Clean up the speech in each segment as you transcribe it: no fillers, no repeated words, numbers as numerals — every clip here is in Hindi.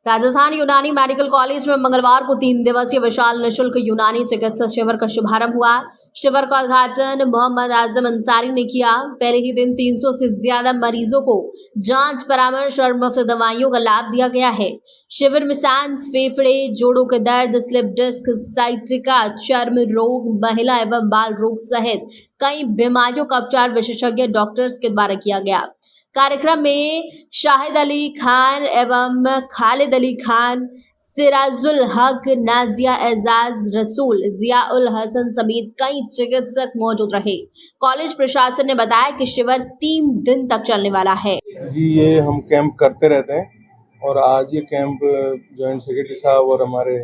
राजस्थान यूनानी मेडिकल कॉलेज में मंगलवार को 3 दिवसीय विशाल निःशुल्क यूनानी चिकित्सा शिविर का शुभारंभ हुआ। शिविर का उद्घाटन मोहम्मद आजम अंसारी ने किया। पहले ही दिन 300 से ज्यादा मरीजों को जांच, परामर्श और मुफ्त दवाइयों का लाभ दिया गया है। शिविर में सांस, फेफड़े, जोड़ों के दर्द, स्लिप डिस्क, साइटिका, चर्म रोग, महिला एवं बाल रोग सहित कई बीमारियों का उपचार विशेषज्ञ डॉक्टर्स के द्वारा किया गया। कार्यक्रम में शाहिद अली खान एवं खालिद अली खान, सिराजुल हक, नाजिया एजाज, रसूल, जिया उल हसन समेत कई चिकित्सक मौजूद रहे। कॉलेज प्रशासन ने बताया कि शिविर 3 दिन तक चलने वाला है। जी, ये हम कैंप करते रहते हैं और आज ये कैंप जॉइंट सेक्रेटरी साहब और हमारे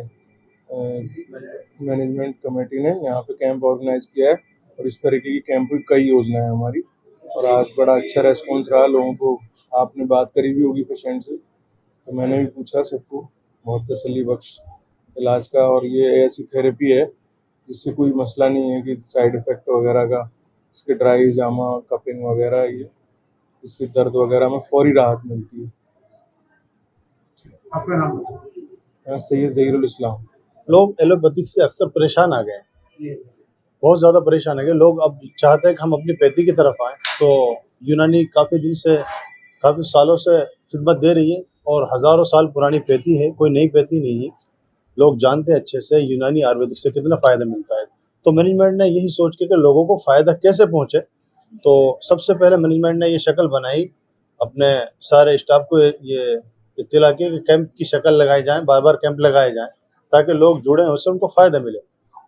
मैनेजमेंट कमेटी ने यहाँ पे कैंप ऑर्गेनाइज किया है और इस तरीके की कैंप की कई योजना है हमारी और आज बड़ा अच्छा रेस्पॉन्स रहा। लोगों को आपने बात करी भी होगी पेशेंट से, तो मैंने भी पूछा, सबको बहुत तसल्ली बख्श इलाज का। और ये ऐसी थेरेपी है जिससे कोई मसला नहीं है कि साइड इफ़ेक्ट वगैरह का, इसके ड्राई जामा, कपिंग वगैरह, ये इससे दर्द वगैरह में फौरी राहत मिलती है। आपका नाम? सैयद ज़हीरुल इस्लाम। लोग एलोपैथिक से अक्सर परेशान आ गए, बहुत ज़्यादा परेशान है। लोग अब चाहते हैं कि हम अपनी पैथी की तरफ आएँ, तो यूनानी काफ़ी दिन से, काफ़ी सालों से खिदमत दे रही है और हज़ारों साल पुरानी पैथी है, कोई नई पैथी नहीं है। लोग जानते हैं अच्छे से यूनानी आयुर्वेदिक से कितना फ़ायदा मिलता है। तो मैनेजमेंट ने यही सोच के कि लोगों को फ़ायदा कैसे पहुँचे, तो सबसे पहले मैनेजमेंट ने ये शक्ल बनाई, अपने सारे स्टाफ को ये इत्तला की कि कैंप की शक्ल लगाई जाए, बार-बार कैंप लगाए जाएँ, ताकि लोग जुड़ें, उससे उनको फ़ायदा मिले।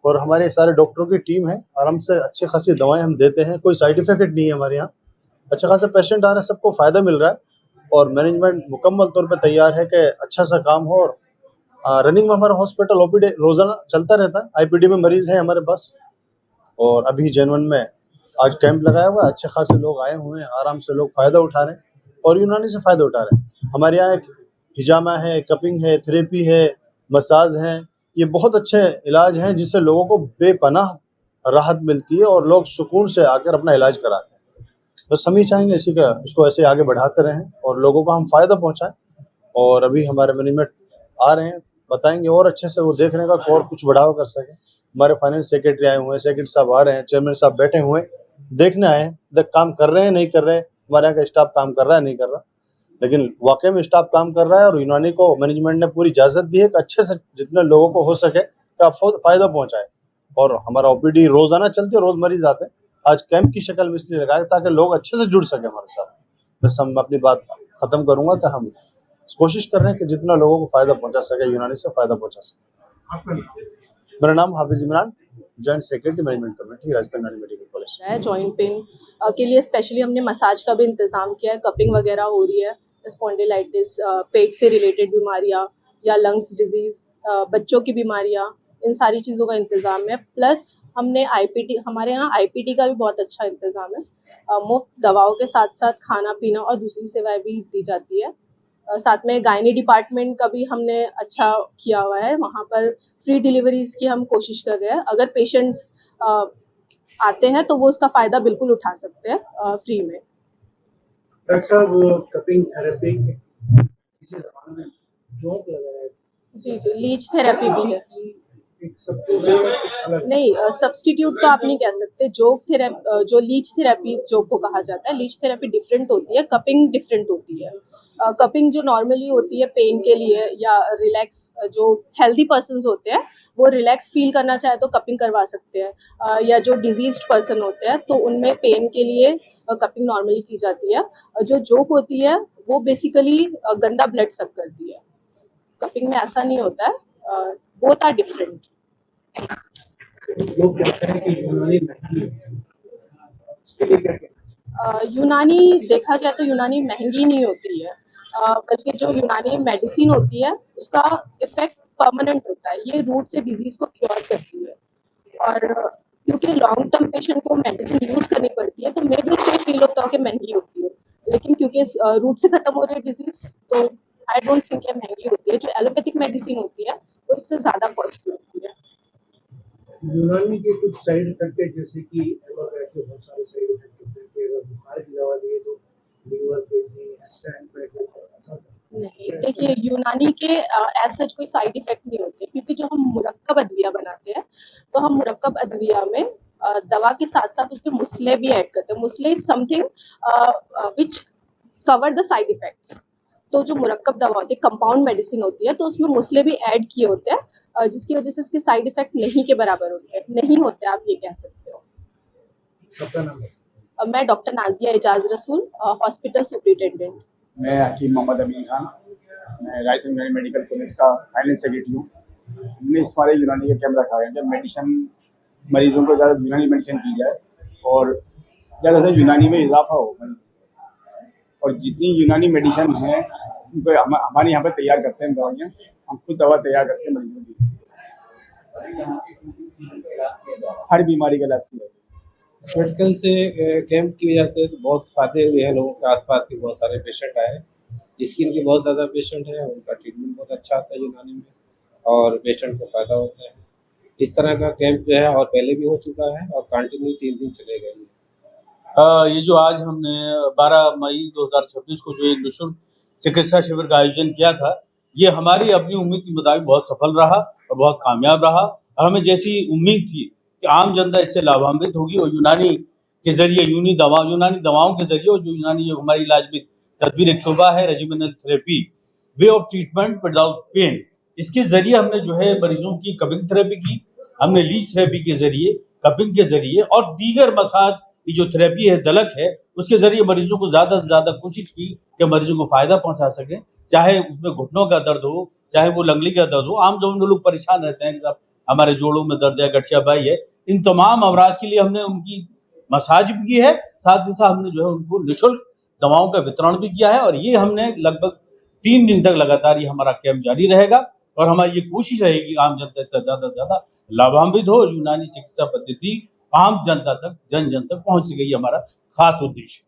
और हमारे सारे डॉक्टरों की टीम है, आराम से अच्छी खासी दवाएं हम देते हैं, कोई साइड इफेक्ट नहीं है हमारे यहाँ। अच्छा खासा पेशेंट आ रहे हैं, सबको फ़ायदा मिल रहा है और मैनेजमेंट मुकम्मल तौर पे तैयार है कि अच्छा सा काम हो। और रनिंग में हमारा हॉस्पिटल ओपीडी रोज़ाना चलता रहता है। आईपीडी में मरीज़ हैं हमारे पास और अभी जनवन में आज कैंप लगाया हुआ है। अच्छे खासे लोग आए हुए हैं, आराम से लोग फ़ायदा उठा रहे हैं और यूनानी से फ़ायदा उठा रहे हैं। हमारे यहाँ एक हिजामा है, कपिंग है, थेरेपी है, मसाज हैं। ये बहुत अच्छे इलाज हैं जिससे लोगों को बेपनाह राहत मिलती है और लोग सुकून से आकर अपना इलाज कराते हैं। बस हम ही चाहेंगे इसी का, इसको ऐसे आगे बढ़ाते रहें और लोगों को हम फ़ायदा पहुँचाएँ। और अभी हमारे मैनेजमेंट आ रहे हैं, बताएंगे और अच्छे से, वो देख रहे हैं कि और कुछ बढ़ावा कर सकें। हमारे फाइनेंस सेक्रेटरी आए हुए हैं, सेक्रेटरी साहब आ रहे हैं, चेयरमैन साहब बैठे हुए हैं, देखने आए हैं काम कर रहे हैं नहीं कर रहे हैं, हमारे यहाँ का स्टाफ काम कर रहा है नहीं कर रहा। लेकिन वाकई में स्टाफ काम कर रहा है और यूनानी को मैनेजमेंट ने पूरी इजाज़त दी है कि अच्छे से जितने लोगों को हो सके का फ़ायदा पहुँचाए। और हमारा ओपीडी रोज़ाना चलती है, रोज़ मरीज़ आते हैं। आज कैंप की शक्ल में इसलिए लगाया ताकि लोग अच्छे से जुड़ सकें हमारे साथ। बस हम अपनी बात ख़त्म करूँगा कि हम कोशिश कर रहे हैं कि जितना लोगों को फ़ायदा पहुँचा सके, यूनानी से फ़ायदा पहुँचा सके। मेरा नाम हाफिज़ Imran, joint secretary management committee, Rajasthan यूनानी मेडिकल कॉलेज। जॉइंट पेन के लिए स्पेशली हमने मसाज का भी इंतज़ाम किया है। कपिंग वगैरह हो रही है, स्पॉन्डिलाइटिस, पेट से रिलेटेड बीमारियाँ या लंग्स डिजीज़, बच्चों की बीमारियाँ, इन सारी चीज़ों का इंतज़ाम है। प्लस हमने आईपीटी, हमारे यहाँ आईपीटी का भी बहुत अच्छा इंतज़ाम है। मुफ्त दवाओं के साथ साथ खाना पीना और दूसरी सेवाएं भी दी जाती है। साथ में गायनी डिपार्टमेंट का भी हमने अच्छा किया हुआ है, वहाँ पर फ्री डिलीवरीज की हम कोशिश कर रहे हैं। अगर पेशेंट्स आते हैं तो वो उसका फ़ायदा बिल्कुल उठा सकते हैं फ्री में। डॉक्टर साहब, कपिंग थेरेपी किसी ज़माने में जोंक लगाया है। जी, लीच थेरेपी भी है। अलग नहीं, सब्स्टिट्यूट तो आप नहीं कह सकते। जो लीच थेरेपी जोक को कहा जाता है, लीच थेरेपी डिफरेंट होती है, कपिंग डिफरेंट होती है। कपिंग जो नॉर्मली होती है पेन के लिए या रिलैक्स, जो हेल्दी पर्सन्स होते हैं वो रिलैक्स फील करना चाहे तो कपिंग करवा सकते हैं, या जो डिजीज्ड पर्सन होते हैं तो उनमें पेन के लिए कपिंग नॉर्मली की जाती है। जो जोक होती है वो बेसिकली गंदा ब्लड सक करती है। कपिंग में ऐसा नहीं होता है, बोथ आर डिफरेंट। लोग कहते हैं कि यूनानी महंगी है, उसके लिए क्या कहना? यूनानी देखा जाए तो यूनानी महंगी नहीं होती है, बल्कि जो यूनानी मेडिसिन होती है उसका इफेक्ट परमानेंट होता है। ये रूट से डिजीज को क्योर करती है और क्योंकि लॉन्ग टर्म पेशेंट को मेडिसिन यूज करनी पड़ती है तो मे भी उसको फील होता हो कि महंगी होती है, लेकिन क्योंकि रूट से खत्म हो रही है डिजीज तो आई डोंट थिंक ये महंगी होती है। जो एलोपैथिक मेडिसिन होती है वो इससे ज्यादा कॉस्टली होती है। यूनानी के कुछ साइड इफेक्ट है, जैसे कि एलोपैथी के बहुत सारे साइड इफेक्ट होते हैं कि अगर बुखार की दवा लिए तो लीवर पे नहीं, स्टैंड पे ऐसा नहीं, देखिए यूनानी के एज सच कोई साइड इफेक्ट नहीं होते, क्योंकि जो हम मुरक्कब अद्विया बनाते हैं तो हम मुरक्कब अद्विया में दवा के साथ साथ उसके मुस्ले भी ऐड करते हैं। मुस्ले is something which cover the side effects. तो जो मुरक्कब दवा होती है, कंपाउंड मेडिसिन होती है, तो उसमें मुस्ले भी ऐड किए होते हैं, जिसकी वजह से इसके साइड इफेक्ट नहीं के बराबर होते हैं, नहीं होते, आप ये कह सकते हो। आपका नाम है? मैं डॉक्टर नाजिया एजाज रसूल, हॉस्पिटल सुपरिटेंडेंट। मैं हकीम मोहम्मद अमीन खान, मैं रायसन यूनानी मेडिकल कॉलेज का फाइनेंस सेक्रेटरी हूँ। हमने इस बार यूनानी का कैंप रखा है जब मेडिसिन मरीजों को ज़्यादा यूनानी मेडिसिन की जाए और ज़्यादा से यूनानी में इजाफा हो, और जितनी यूनानी मेडिसिन है उनको हमारे यहाँ पर तैयार करते हैं दवाइयाँ, हम खुद दवा तैयार करते हैं मरीजों की, हर बीमारी का इलाज किया जाए। मेडिकल से कैंप की वजह से बहुत फायदे हुए हैं लोगों के। आसपास के बहुत सारे पेशेंट आए, स्किन के बहुत ज़्यादा पेशेंट हैं, उनका ट्रीटमेंट बहुत अच्छा आता है यूनानी में और पेशेंट को फ़ायदा होता है। इस तरह का कैंप जो है और पहले भी हो चुका है और कंटिन्यू 3 दिन चलेगा। ये जो आज हमने 12 मई 2026 को जो एक निःशुल्क चिकित्सा शिविर का आयोजन किया था, ये हमारी अपनी उम्मीद के मुताबिक बहुत सफल रहा और बहुत कामयाब रहा। और हमें जैसी उम्मीद थी कि आम जनता इससे लाभान्वित होगी और यूनानी के जरिए यूनानी दवाओं के जरिए, और जो यूनानी जो हमारी इलाज में तदबीर एक शोबा है, regimenal therapy, way of treatment without pain, इसके जरिए हमने जो है मरीजों की कपिंग थेरेपी की, हमने लीच थेरेपी के जरिए, कपिंग के जरिए और दीगर मसाज की जो थेरेपी है, दलक है, उसके जरिए मरीजों को ज़्यादा से ज़्यादा कोशिश की कि मरीजों को फ़ायदा पहुंचा सकें, चाहे उसमें घुटनों का दर्द हो, चाहे वो लंगली का दर्द हो। आम जो लोग परेशान रहते हैं कि हमारे जोड़ों में दर्द है, गठियाबाई है, इन तमाम अमराज के लिए हमने उनकी मसाज भी की है, साथ ही साथ हमने जो है उनको निःशुल्क दवाओं का वितरण भी किया है। और ये हमने लगभग 3 दिन तक लगातार ये हमारा कैंप जारी रहेगा और हमारी ये कोशिश रहेगी आम जनता से ज़्यादा से ज़्यादा लाभान्वित हो। यूनानी चिकित्सा पद्धति आम जनता तक, जन जन तक पहुँच गई, हमारा खास उद्देश्य।